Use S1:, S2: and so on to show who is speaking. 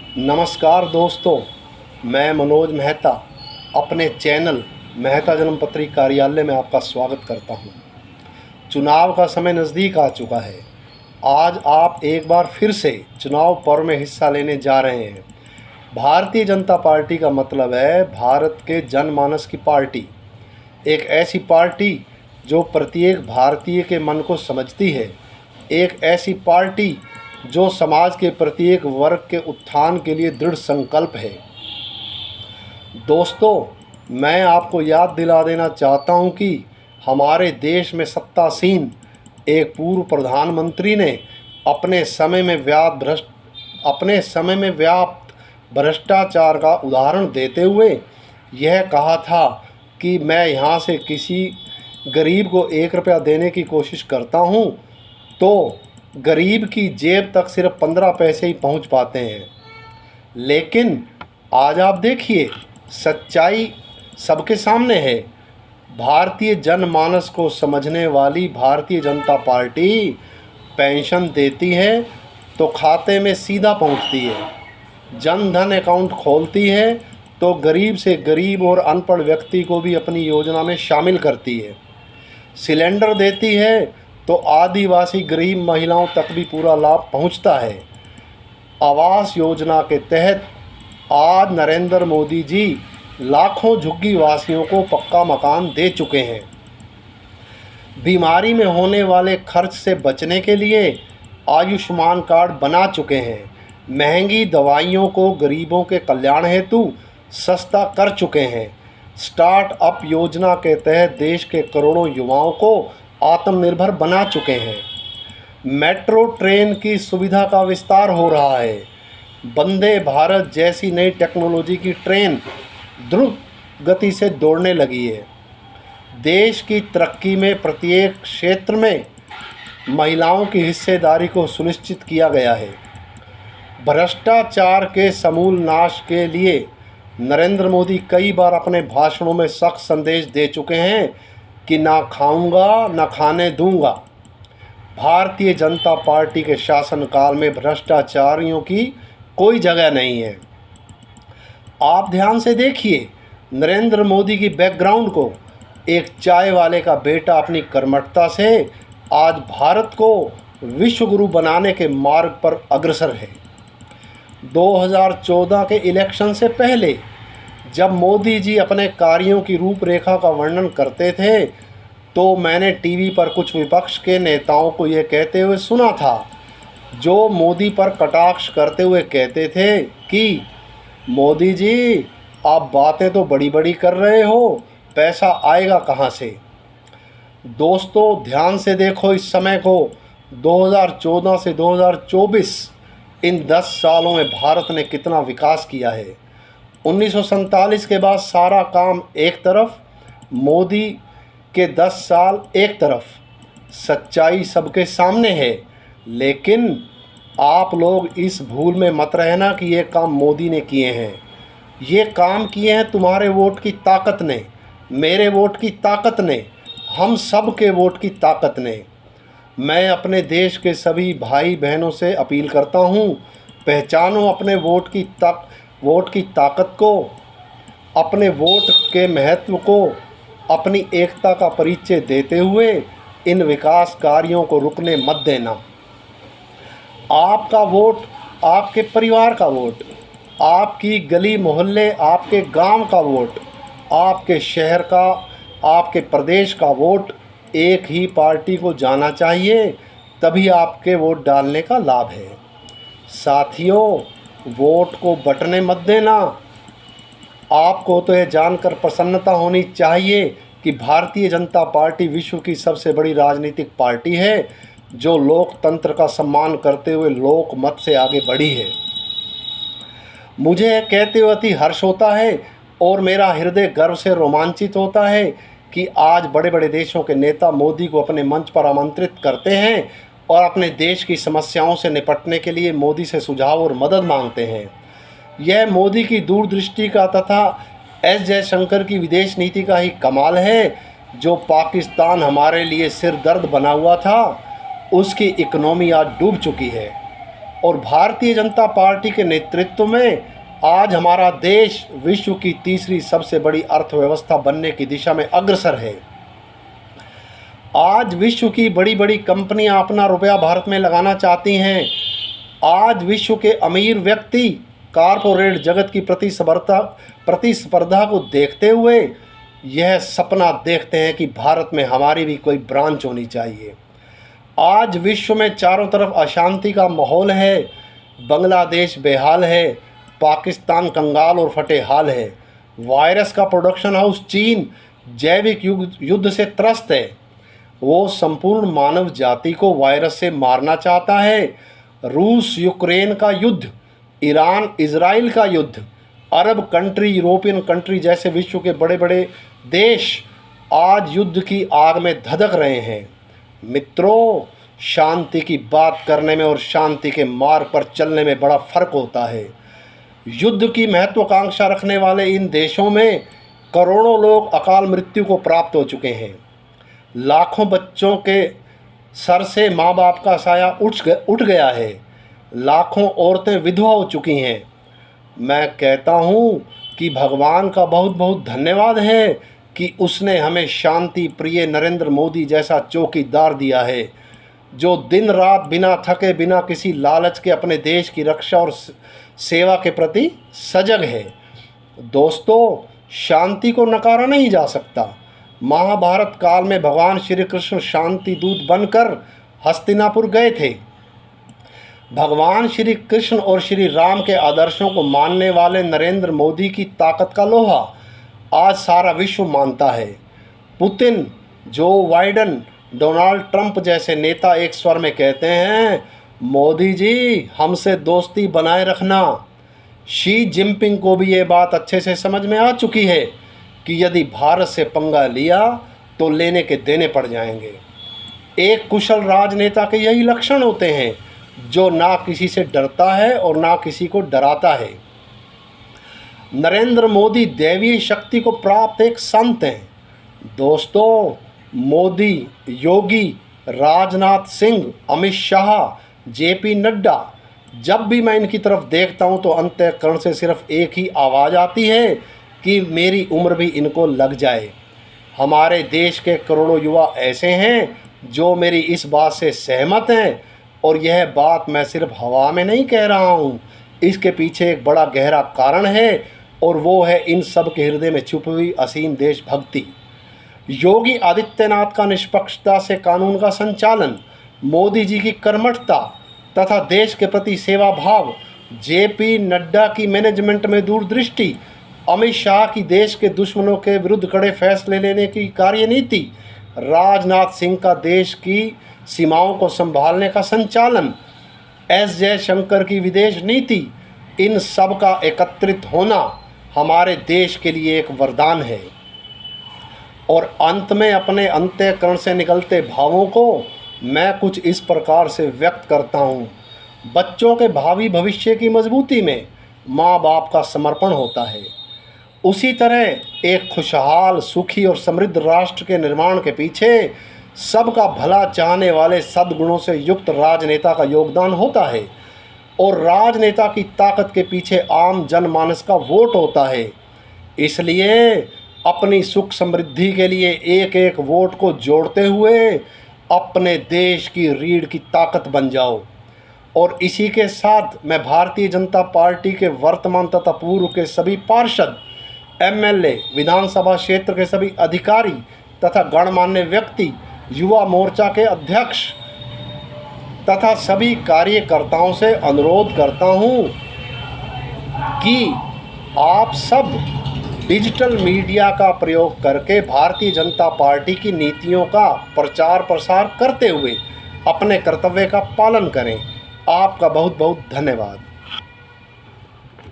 S1: नमस्कार दोस्तों, मैं मनोज मेहता अपने चैनल मेहता जन्मपत्री कार्यालय में आपका स्वागत करता हूं। चुनाव का समय नज़दीक आ चुका है। आज आप एक बार फिर से चुनाव पर्व में हिस्सा लेने जा रहे हैं। भारतीय जनता पार्टी का मतलब है भारत के जनमानस की पार्टी। एक ऐसी पार्टी जो प्रत्येक भारतीय के मन को समझती है। एक ऐसी पार्टी जो समाज के प्रत्येक वर्ग के उत्थान के लिए दृढ़ संकल्प है। दोस्तों, मैं आपको याद दिला देना चाहता हूं कि हमारे देश में सत्तासीन एक पूर्व प्रधानमंत्री ने अपने समय में व्याप्त भ्रष्टाचार का उदाहरण देते हुए यह कहा था कि मैं यहाँ से किसी गरीब को 1 रुपया देने की कोशिश करता हूँ तो गरीब की जेब तक सिर्फ 15 पैसे ही पहुंच पाते हैं। लेकिन आज आप देखिए, सच्चाई सबके सामने है। भारतीय जनमानस को समझने वाली भारतीय जनता पार्टी पेंशन देती है तो खाते में सीधा पहुंचती है, जन धन अकाउंट खोलती है तो गरीब से गरीब और अनपढ़ व्यक्ति को भी अपनी योजना में शामिल करती है, सिलेंडर देती है तो आदिवासी गरीब महिलाओं तक भी पूरा लाभ पहुंचता है। आवास योजना के तहत आज नरेंद्र मोदी जी लाखों झुग्गी वासियों को पक्का मकान दे चुके हैं। बीमारी में होने वाले खर्च से बचने के लिए आयुष्मान कार्ड बना चुके हैं। महंगी दवाइयों को गरीबों के कल्याण हेतु सस्ता कर चुके हैं। स्टार्टअप योजना के तहत देश के करोड़ों युवाओं को आत्मनिर्भर बना चुके हैं। मेट्रो ट्रेन की सुविधा का विस्तार हो रहा है। वंदे भारत जैसी नई टेक्नोलॉजी की ट्रेन द्रुत गति से दौड़ने लगी है। देश की तरक्की में प्रत्येक क्षेत्र में महिलाओं की हिस्सेदारी को सुनिश्चित किया गया है। भ्रष्टाचार के समूल नाश के लिए नरेंद्र मोदी कई बार अपने भाषणों में सख्त संदेश दे चुके हैं कि ना खाऊंगा ना खाने दूंगा। भारतीय जनता पार्टी के शासनकाल में भ्रष्टाचारियों की कोई जगह नहीं है। आप ध्यान से देखिए, नरेंद्र मोदी की बैकग्राउंड को। एक चाय वाले का बेटा अपनी कर्मठता से आज भारत को विश्व गुरु बनाने के मार्ग पर अग्रसर है। 2014 के इलेक्शन से पहले जब मोदी जी अपने कार्यों की रूपरेखा का वर्णन करते थे तो मैंने टीवी पर कुछ विपक्ष के नेताओं को ये कहते हुए सुना था, जो मोदी पर कटाक्ष करते हुए कहते थे कि मोदी जी, आप बातें तो बड़ी बड़ी कर रहे हो, पैसा आएगा कहाँ से। दोस्तों, ध्यान से देखो इस समय को। 2014 से 2024 इन 10 सालों में भारत ने कितना विकास किया है। 1947 के बाद सारा काम एक तरफ, मोदी के 10 साल एक तरफ। सच्चाई सबके सामने है, लेकिन आप लोग इस भूल में मत रहना कि ये काम मोदी ने किए हैं। ये काम किए हैं तुम्हारे वोट की ताकत ने, मेरे वोट की ताकत ने, हम सब के वोट की ताकत ने। मैं अपने देश के सभी भाई बहनों से अपील करता हूँ, पहचानो अपने वोट की ताकत को, अपने वोट के महत्व को, अपनी एकता का परिचय देते हुए इन विकास कार्यों को रुकने मत देना। आपका वोट आपके परिवार का वोट, आपकी गली मोहल्ले, आपके गांव का वोट, आपके शहर का, आपके प्रदेश का वोट एक ही पार्टी को जाना चाहिए, तभी आपके वोट डालने का लाभ है। साथियों, वोट को बंटने मत देना। आपको तो यह जानकर प्रसन्नता होनी चाहिए कि भारतीय जनता पार्टी विश्व की सबसे बड़ी राजनीतिक पार्टी है, जो लोकतंत्र का सम्मान करते हुए लोकमत से आगे बढ़ी है। मुझे यह कहते हुए अति हर्ष होता है और मेरा हृदय गर्व से रोमांचित होता है कि आज बड़े बड़े देशों के नेता मोदी को अपने मंच पर आमंत्रित करते हैं और अपने देश की समस्याओं से निपटने के लिए मोदी से सुझाव और मदद मांगते हैं। यह मोदी की दूरदृष्टि का तथा एस जयशंकर की विदेश नीति का ही कमाल है। जो पाकिस्तान हमारे लिए सिर दर्द बना हुआ था, उसकी इकनॉमी आज डूब चुकी है। और भारतीय जनता पार्टी के नेतृत्व में आज हमारा देश विश्व की तीसरी सबसे बड़ी अर्थव्यवस्था बनने की दिशा में अग्रसर है। आज विश्व की बड़ी बड़ी कंपनियां अपना रुपया भारत में लगाना चाहती हैं। आज विश्व के अमीर व्यक्ति कॉरपोरेट जगत की प्रतिस्पर्धा को देखते हुए यह सपना देखते हैं कि भारत में हमारी भी कोई ब्रांच होनी चाहिए। आज विश्व में चारों तरफ अशांति का माहौल है। बांग्लादेश बेहाल है, पाकिस्तान कंगाल और फटेहाल है। वायरस का प्रोडक्शन हाउस चीन जैविक युद्ध से त्रस्त है। वो संपूर्ण मानव जाति को वायरस से मारना चाहता है। रूस यूक्रेन का युद्ध, ईरान इजराइल का युद्ध, अरब कंट्री, यूरोपियन कंट्री जैसे विश्व के बड़े बड़े देश आज युद्ध की आग में धधक रहे हैं। मित्रों, शांति की बात करने में और शांति के मार्ग पर चलने में बड़ा फर्क होता है। युद्ध की महत्वाकांक्षा रखने वाले इन देशों में करोड़ों लोग अकाल मृत्यु को प्राप्त हो चुके हैं। लाखों बच्चों के सर से माँ बाप का साया उठ गया है। लाखों औरतें विधवा हो चुकी हैं। मैं कहता हूँ कि भगवान का बहुत बहुत धन्यवाद है कि उसने हमें शांति प्रिय नरेंद्र मोदी जैसा चौकीदार दिया है, जो दिन रात बिना थके बिना किसी लालच के अपने देश की रक्षा और सेवा के प्रति सजग है। दोस्तों, शांति को नकारा नहीं जा सकता। महाभारत काल में भगवान श्री कृष्ण शांति दूत बनकर हस्तिनापुर गए थे। भगवान श्री कृष्ण और श्री राम के आदर्शों को मानने वाले नरेंद्र मोदी की ताकत का लोहा आज सारा विश्व मानता है। Putin, Joe Biden, Donald Trump जैसे नेता एक स्वर में कहते हैं, मोदी जी हमसे दोस्ती बनाए रखना। शी जिनपिंग को भी ये बात अच्छे से समझ में आ चुकी है कि यदि भारत से पंगा लिया तो लेने के देने पड़ जाएंगे। एक कुशल राजनेता के यही लक्षण होते हैं, जो ना किसी से डरता है और ना किसी को डराता है। नरेंद्र मोदी दैवीय शक्ति को प्राप्त एक संत हैं। दोस्तों, मोदी, योगी, राजनाथ सिंह, अमित शाह, जेपी नड्डा, जब भी मैं इनकी तरफ देखता हूं तो अंतःकरण से सिर्फ एक ही आवाज़ आती है कि मेरी उम्र भी इनको लग जाए। हमारे देश के करोड़ों युवा ऐसे हैं जो मेरी इस बात से सहमत हैं, और यह बात मैं सिर्फ हवा में नहीं कह रहा हूँ। इसके पीछे एक बड़ा गहरा कारण है, और वो है इन सब के हृदय में छुपी हुई असीम देशभक्ति। योगी आदित्यनाथ का निष्पक्षता से कानून का संचालन, मोदी जी की कर्मठता तथा देश के प्रति सेवा भाव, जेपी नड्डा की मैनेजमेंट में दूरदृष्टि, अमित शाह की देश के दुश्मनों के विरुद्ध कड़े फैसले लेने की कार्यनीति, राजनाथ सिंह का देश की सीमाओं को संभालने का संचालन, एस जयशंकर की विदेश नीति, इन सब का एकत्रित होना हमारे देश के लिए एक वरदान है। और अंत में अपने अंतःकरण से निकलते भावों को मैं कुछ इस प्रकार से व्यक्त करता हूँ। बच्चों के भावी भविष्य की मजबूती में माँ बाप का समर्पण होता है। उसी तरह एक खुशहाल, सुखी और समृद्ध राष्ट्र के निर्माण के पीछे सबका भला चाहने वाले सद्गुणों से युक्त राजनेता का योगदान होता है, और राजनेता की ताकत के पीछे आम जनमानस का वोट होता है। इसलिए अपनी सुख समृद्धि के लिए एक एक वोट को जोड़ते हुए अपने देश की रीढ़ की ताकत बन जाओ। और इसी के साथ मैं भारतीय जनता पार्टी के वर्तमान तथा पूर्व के सभी पार्षद, एमएलए, विधानसभा क्षेत्र के सभी अधिकारी तथा गणमान्य व्यक्ति, युवा मोर्चा के अध्यक्ष तथा सभी कार्यकर्ताओं से अनुरोध करता हूं कि आप सब डिजिटल मीडिया का प्रयोग करके भारतीय जनता पार्टी की नीतियों का प्रचार प्रसार करते हुए अपने कर्तव्य का पालन करें। आपका बहुत बहुत धन्यवाद।